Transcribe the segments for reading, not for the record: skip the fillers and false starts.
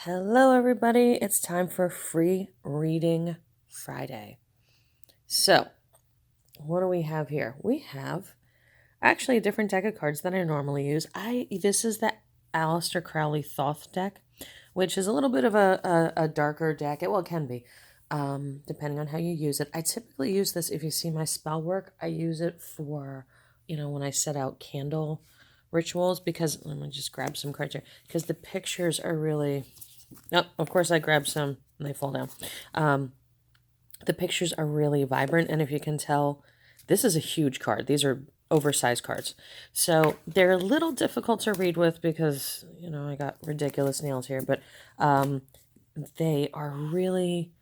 Hello, everybody. It's time for Free Reading Friday. So, what do we have here? We have actually a different deck of cards than I normally use. This is the Aleister Crowley Thoth deck, which is a little bit of a darker deck. Well, it can be, depending on how you use it. I typically use this, if you see my spell work, I use it for, when I set out candle rituals, because, let me just grab some cards here, because the pictures are really... Oh, of course I grabbed some and they fall down. The pictures are really vibrant, and if you can tell, this is a huge card. These are oversized cards. So they're a little difficult to read with because, I got ridiculous nails here, but they are really...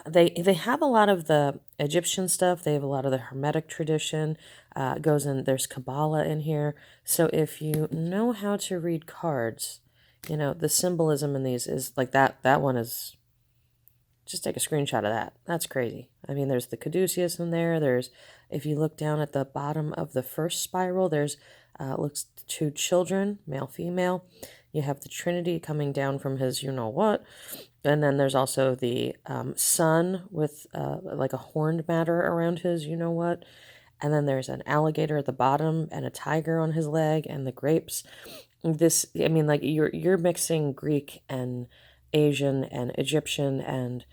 They have a lot of the Egyptian stuff. They have a lot of the Hermetic tradition. There's Kabbalah in here. So if you know how to read cards... the symbolism in these is like that. That one is, just take a screenshot of that. That's crazy. I mean, there's the caduceus in there. If you look down at the bottom of the first spiral, there's, looks two children, male, female. You have the Trinity coming down from his you-know-what. And then there's also the sun with like a horned matter around his you-know-what. And then there's an alligator at the bottom and a tiger on his leg and the grapes. You're mixing Greek and Asian and Egyptian and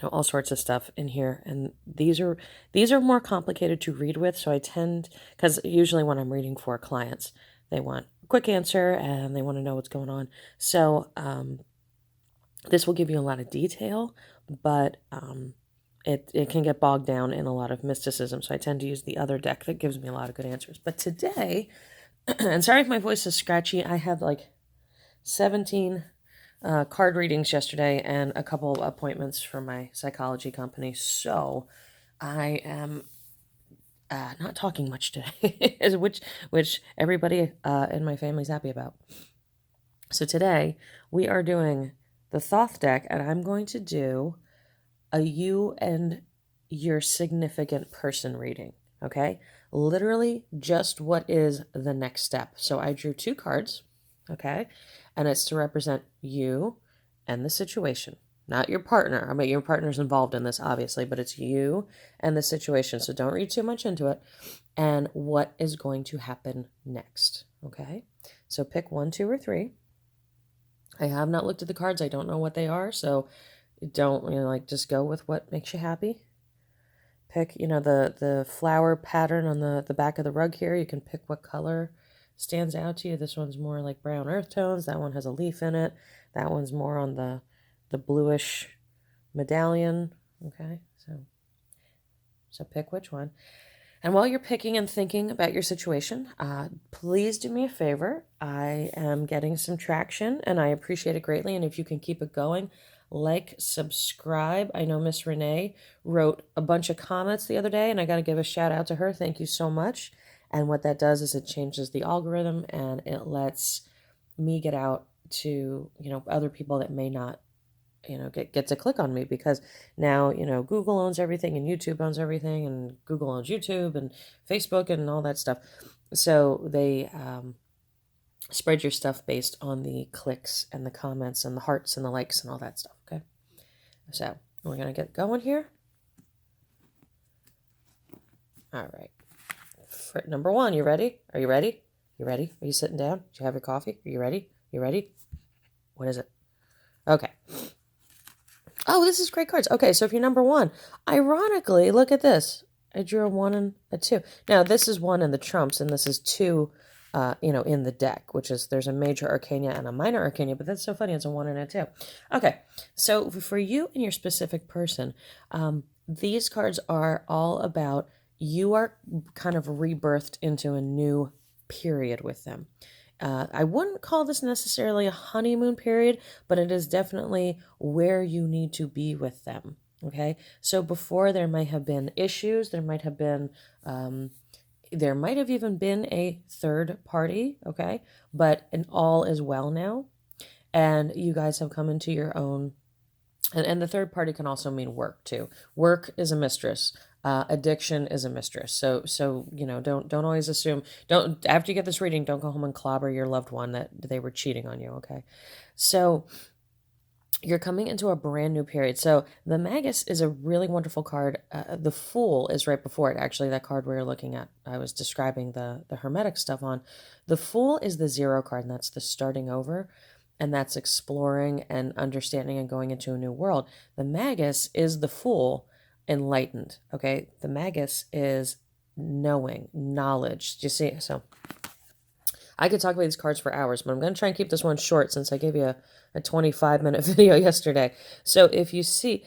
all sorts of stuff in here, and these are more complicated to read with. So I tend, because usually when I'm reading for clients, they want a quick answer and they want to know what's going on. So this will give you a lot of detail, but it can get bogged down in a lot of mysticism. So I tend to use the other deck that gives me a lot of good answers. But today, and sorry if my voice is scratchy, I had like 17 card readings yesterday and a couple of appointments for my psychology company. So I am not talking much today, which everybody in my family's happy about. So today we are doing the Thoth deck, and I'm going to do a you and your significant person reading. Okay? Literally just what is the next step. So I drew two cards, okay? And it's to represent you and the situation, not your partner. I mean, your partner's involved in this, obviously, but it's you and the situation. So don't read too much into it. And what is going to happen next, okay? So pick 1, 2, or 3. I have not looked at the cards. I don't know what they are, so don't, just go with what makes you happy. Pick, the flower pattern on the back of the rug here. You can pick what color stands out to you. This one's more like brown earth tones. That one has a leaf in it. That one's more on the bluish medallion. Okay, so pick which one. And while you're picking and thinking about your situation, please do me a favor. I am getting some traction, and I appreciate it greatly. And if you can keep it going, subscribe. I know Miss Renee wrote a bunch of comments the other day, and I got to give a shout out to her. Thank you so much. And what that does is it changes the algorithm, and it lets me get out to, other people that may not, get to click on me, because now, Google owns everything, and YouTube owns everything, and Google owns YouTube and Facebook and all that stuff. So they spread your stuff based on the clicks and the comments and the hearts and the likes and all that stuff, okay? So we're going to get going here. All right. For number 1, you ready? Are you ready? You ready? Are you sitting down? Did you have your coffee? Are you ready? You ready? What is it? Okay. Oh, this is great cards. Okay, so if you're number 1, ironically, look at this. I drew a 1 and a 2. Now, this is 1 in the trumps, and this is 2, in the deck, which is, there's a major arcana and a minor arcana, but that's so funny. It's a 1 and a 2. Okay, so for you and your specific person, these cards are all about, you are kind of rebirthed into a new period with them. I wouldn't call this necessarily a honeymoon period, but it is definitely where you need to be with them. Okay, so before, there might have been issues, there might have even been a third party, okay, but all is well now, and you guys have come into your own. And the third party can also mean work too. Work is a mistress. Addiction is a mistress. So don't always assume. Don't after you get this reading, don't go home and clobber your loved one that they were cheating on you. Okay, so you're coming into a brand new period. So the Magus is a really wonderful card. The Fool is right before it. Actually, that card we were looking at, I was describing the Hermetic stuff on. The Fool is the 0 card, and that's the starting over, and that's exploring and understanding and going into a new world. The Magus is the Fool, enlightened. Okay, the Magus is knowing, knowledge. Do you see? So I could talk about these cards for hours, but I'm going to try and keep this one short since I gave you a 25-minute video yesterday. So if you see,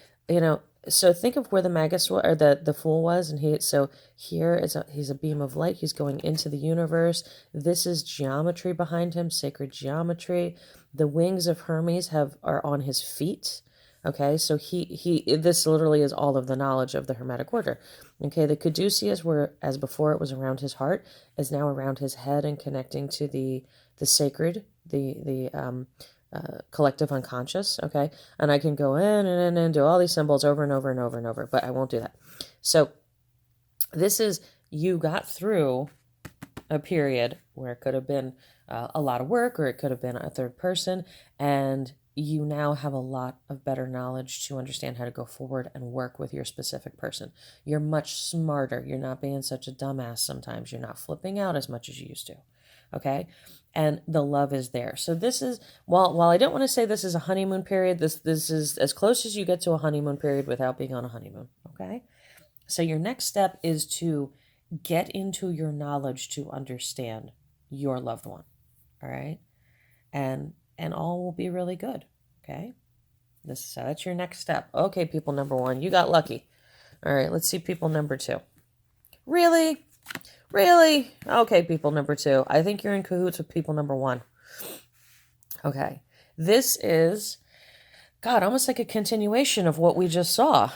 so think of where the Magus or the Fool was, and he's a beam of light. He's going into the universe. This is geometry behind him, sacred geometry. The wings of Hermes are on his feet. Okay, so this literally is all of the knowledge of the Hermetic order. Okay, the caduceus, as before it was around his heart, is now around his head and connecting to the sacred, the collective unconscious. Okay, and I can go in and do all these symbols over and over and over and over, but I won't do that. So this is, you got through a period where it could have been a lot of work, or it could have been a third person, and you now have a lot of better knowledge to understand how to go forward and work with your specific person. You're much smarter. You're not being such a dumbass sometimes. You're not flipping out as much as you used to. Okay? And the love is there. So this is, while I don't want to say this is a honeymoon period, this is as close as you get to a honeymoon period without being on a honeymoon. Okay? So your next step is to get into your knowledge to understand your loved one. All right? And all will be really good. Okay? So that's your next step. Okay, people number 1, you got lucky. All right, let's see people number 2. Really? Really? Okay, people number 2. I think you're in cahoots with people number 1. Okay. This is, God, almost like a continuation of what we just saw.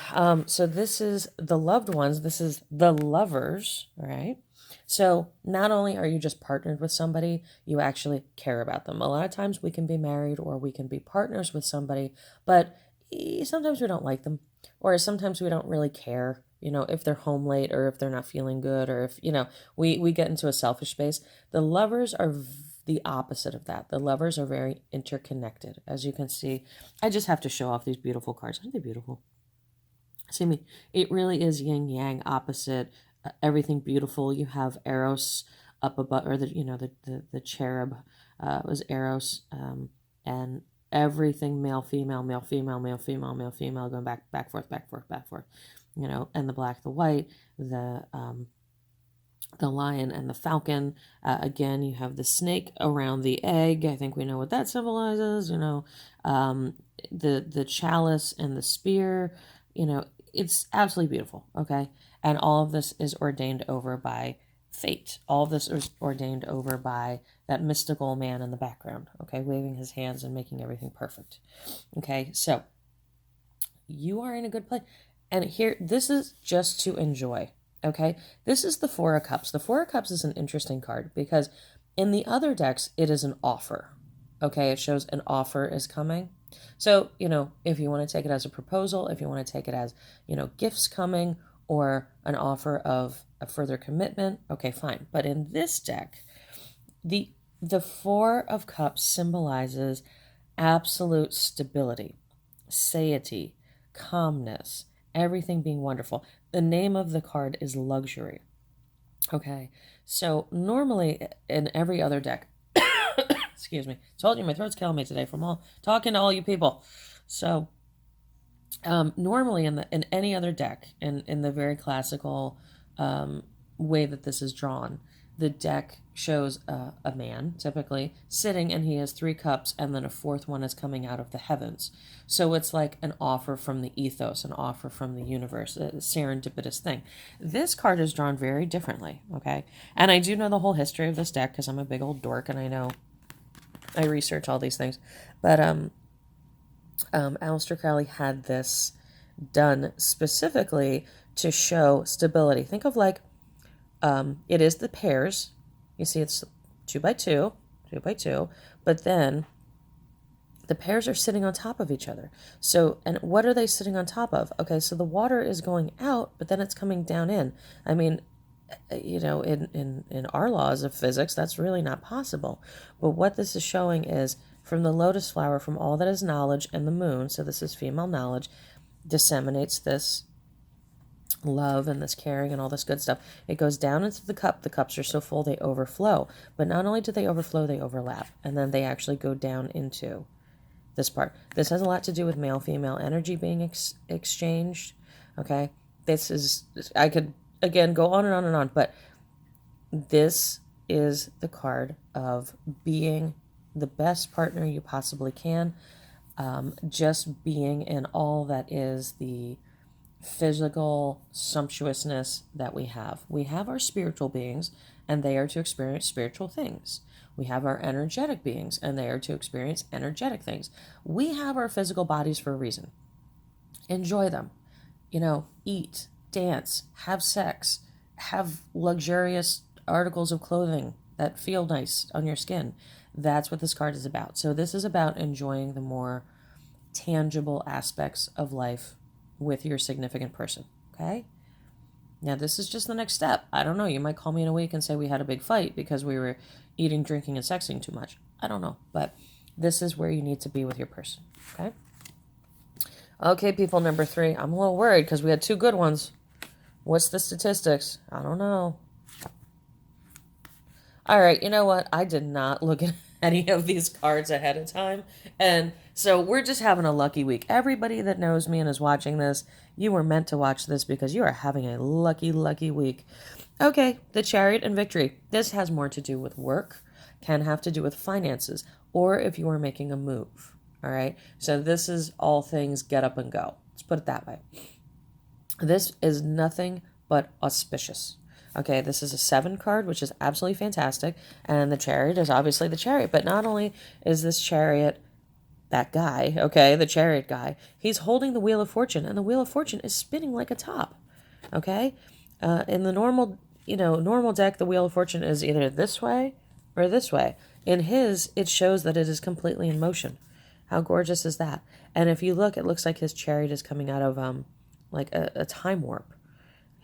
So this is the loved ones. This is the lovers, all right? So not only are you just partnered with somebody, you actually care about them. A lot of times we can be married or we can be partners with somebody, but sometimes we don't like them, or sometimes we don't really care, if they're home late or if they're not feeling good, or if, we get into a selfish space. The lovers are the opposite of that. The lovers are very interconnected. As you can see, I just have to show off these beautiful cards. Aren't they beautiful? See me? It really is yin yang, opposite. Everything beautiful. You have Eros up above, or the cherub was Eros, and everything male, female, male, female, male, female, male, female, going back, forth, back, forth, back, forth. And the black, the white, the lion and the falcon. Again, you have the snake around the egg. I think we know what that symbolizes. The chalice and the spear. It's absolutely beautiful. Okay. And all of this is ordained over by fate. All of this is ordained over by that mystical man in the background, okay, waving his hands and making everything perfect. Okay, so you are in a good place. And here, this is just to enjoy, okay? This is the Four of Cups. The Four of Cups is an interesting card because in the other decks, it is an offer, okay? It shows an offer is coming. So, if you want to take it as a proposal, if you want to take it as, gifts coming, or an offer of a further commitment, okay, fine. But in this deck, the Four of Cups symbolizes absolute stability, satiety, calmness, everything being wonderful. The name of the card is luxury. Okay, so normally in every other deck, excuse me, told you my throat's killing me today from all talking to all you people. So normally in any other deck, in the very classical way that this is drawn, the deck shows a man, typically, sitting, and he has 3 cups, and then a 4th one is coming out of the heavens. So it's like an offer from the ethos, an offer from the universe, a serendipitous thing. This card is drawn very differently, okay? And I do know the whole history of this deck because I'm a big old dork, and I research all these things. But Aleister Crowley had this done specifically to show stability. Think of like, it is the pairs. You see it's 2 by 2, 2 by 2, but then the pairs are sitting on top of each other. So, and what are they sitting on top of? Okay, so the water is going out, but then it's coming down in. I mean, in our laws of physics, that's really not possible. But what this is showing is from the lotus flower, from all that is knowledge, and the moon, so this is female knowledge, disseminates this love and this caring and all this good stuff. It goes down into the cup. The cups are so full they overflow. But not only do they overflow, they overlap. And then they actually go down into this part. This has a lot to do with male-female energy being exchanged. Okay? This is, I could, again, go on and on and on, but this is the card of being the best partner you possibly can. Just being in all that is the physical sumptuousness that we have. We have our spiritual beings, and they are to experience spiritual things. We have our energetic beings, and they are to experience energetic things. We have our physical bodies for a reason. Enjoy them. Eat, dance, have sex, have luxurious articles of clothing that feel nice on your skin. That's what this card is about. So this is about enjoying the more tangible aspects of life with your significant person, okay? Now, this is just the next step. I don't know. You might call me in a week and say we had a big fight because we were eating, drinking, and sexing too much. I don't know. But this is where you need to be with your person, okay? Okay, people, number 3. I'm a little worried because we had 2 good ones. What's the statistics? I don't know. All right, you know what? I did not look at any of these cards ahead of time. And so we're just having a lucky week. Everybody that knows me and is watching this, you were meant to watch this because you are having a lucky, lucky week. Okay, the Chariot and Victory. This has more to do with work, can have to do with finances, or if you are making a move. All right, so this is all things get up and go. Let's put it that way. This is nothing but auspicious. Okay, this is a 7 card, which is absolutely fantastic. And the Chariot is obviously the Chariot. But not only is this Chariot that guy, okay, the Chariot guy, he's holding the Wheel of Fortune. And the Wheel of Fortune is spinning like a top. Okay? In the normal deck, the Wheel of Fortune is either this way or this way. In his, it shows that it is completely in motion. How gorgeous is that? And if you look, it looks like his Chariot is coming out of like a time warp.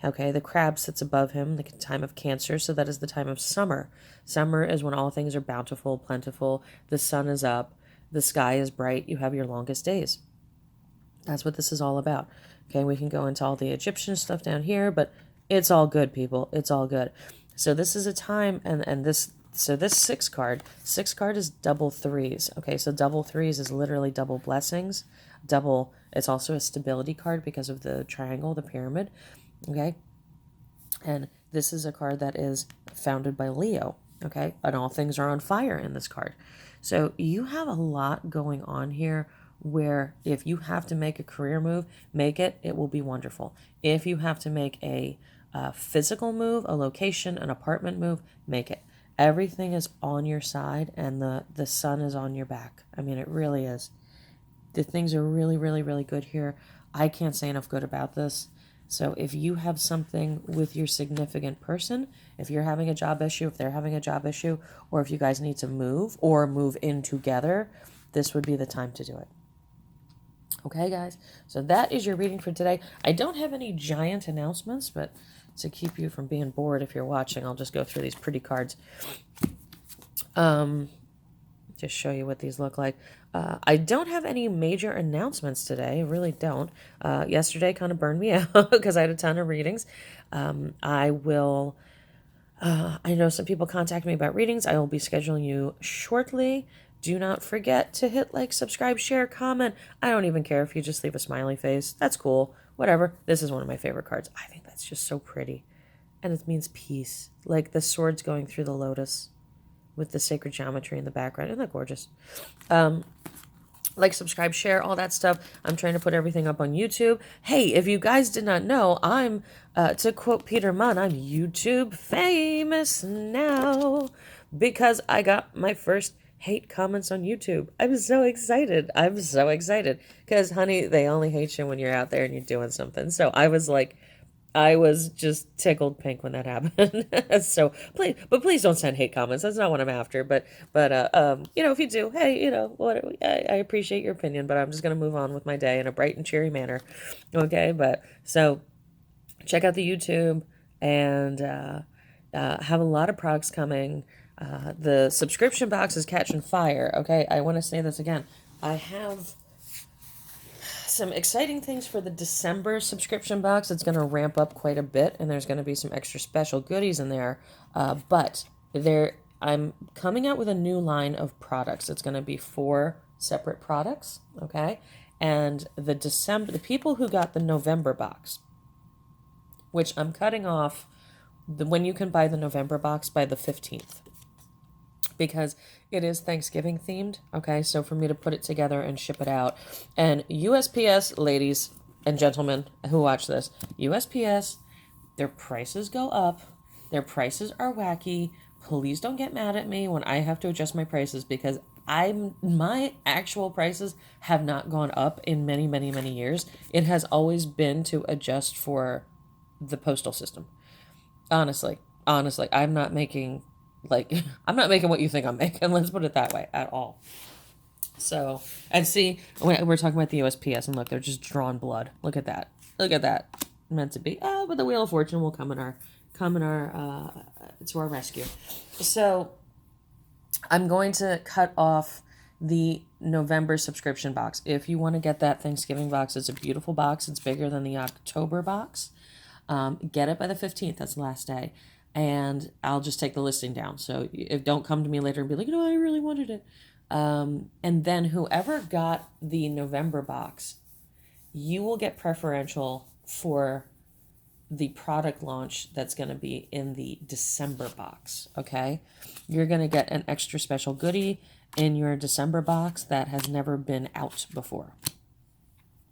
Okay, the crab sits above him, the time of Cancer, so that is the time of summer. Summer is when all things are bountiful, plentiful, the sun is up, the sky is bright, you have your longest days. That's what this is all about. Okay, we can go into all the Egyptian stuff down here, but it's all good, people. It's all good. So this is a time, and this 6 card is double 3s. Okay, so double 3s is literally double blessings. It's also a stability card because of the triangle, the pyramid. Okay, and this is a card that is founded by Leo. Okay, and all things are on fire in this card. So you have a lot going on here where if you have to make a career move, make it. It will be wonderful. If you have to make a physical move, a location, an apartment move, make it. Everything is on your side and the sun is on your back. I mean, it really is. The things are really, really, really good here. I can't say enough good about this. So if you have something with your significant person, if you're having a job issue, if they're having a job issue, or if you guys need to move or move in together, this would be the time to do it. Okay, guys? So that is your reading for today. I don't have any giant announcements, but to keep you from being bored if you're watching, I'll just go through these pretty cards. Just show you what these look like. I don't have any major announcements today. I really don't. Yesterday kind of burned me out because I had a ton of readings. I know some people contact me about readings. I will be scheduling you shortly. Do not forget to hit like, subscribe, share, comment. I don't even care if you just leave a smiley face. That's cool. Whatever. This is one of my favorite cards. I think that's just so pretty. And it means peace. Like the swords going through the lotus with the sacred geometry in the background. Isn't that gorgeous? Like, subscribe, share, all that stuff. I'm trying to put everything up on YouTube. Hey, if you guys did not know, I'm, to quote Peter Munn, I'm YouTube famous now because I got my first hate comments on YouTube. I'm so excited. I'm so excited because, honey, they only hate you when you're out there and you're doing something. So I was like, I was just tickled pink when that happened. So please don't send hate comments. That's not what I'm after. But you know, if you do, hey, you know, what I appreciate your opinion, but I'm just gonna move on with my day in a bright and cheery manner. Okay, but so check out the YouTube and have a lot of products coming. The subscription box is catching fire. Okay, I want to say this again. I have some exciting things for the December subscription box. It's going to ramp up quite a bit, and there's going to be some extra special goodies in there. But I'm coming out with a new line of products. It's going to be 4 separate products, okay? And the people who got the November box, which I'm cutting off when you can buy the November box by the 15th, because it is Thanksgiving themed. Okay, so for me to put it together and ship it out, and USPS, ladies and gentlemen who watch this, USPS, their prices go up. Their prices are wacky. Please don't get mad at me when I have to adjust my prices, because my actual prices have not gone up in many, many, many years. It has always been to adjust for the postal system. Honestly, I'm not making like I'm not making what you think I'm making. Let's put it that way at all. So, and see, we're talking about the USPS, and look, they're just drawing blood. Look at that. Look at that. Meant to be. Oh, but the Wheel of Fortune will come in our to our rescue. So, I'm going to cut off the November subscription box. If you want to get that Thanksgiving box, it's a beautiful box. It's bigger than the October box. Get it by the 15th. That's the last day. And I'll just take the listing down. So don't come to me later and be like, no, I really wanted it. And then whoever got the November box, you will get preferential for the product launch that's going to be in the December box. Okay. You're going to get an extra special goodie in your December box that has never been out before.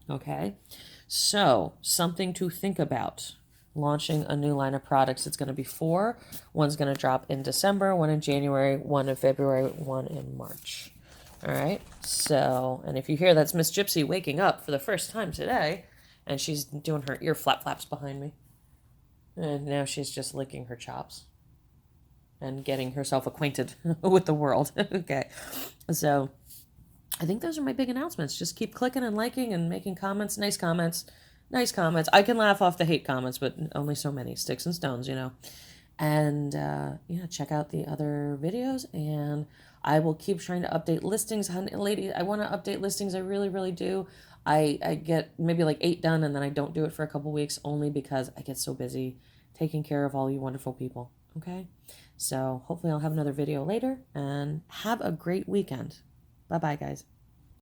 Okay. So something to think about. Launching a new line of products. It's going to be 4. One's going to drop in December, one in January, one in February, one in March. All right. So, and if you hear, that's Miss Gypsy waking up for the first time today, and she's doing her ear flaps behind me. And now she's just licking her chops and getting herself acquainted with the world. Okay. So, I think those are my big announcements. Just keep clicking and liking and making comments, nice comments. Nice comments. I can laugh off the hate comments, but only so many. Sticks and stones, you know. And yeah, check out the other videos, and I will keep trying to update listings. Lady, I want to update listings. I really, really do. I get maybe like 8 done, and then I don't do it for a couple weeks, only because I get so busy taking care of all you wonderful people. Okay? So hopefully I'll have another video later, and have a great weekend. Bye-bye, guys.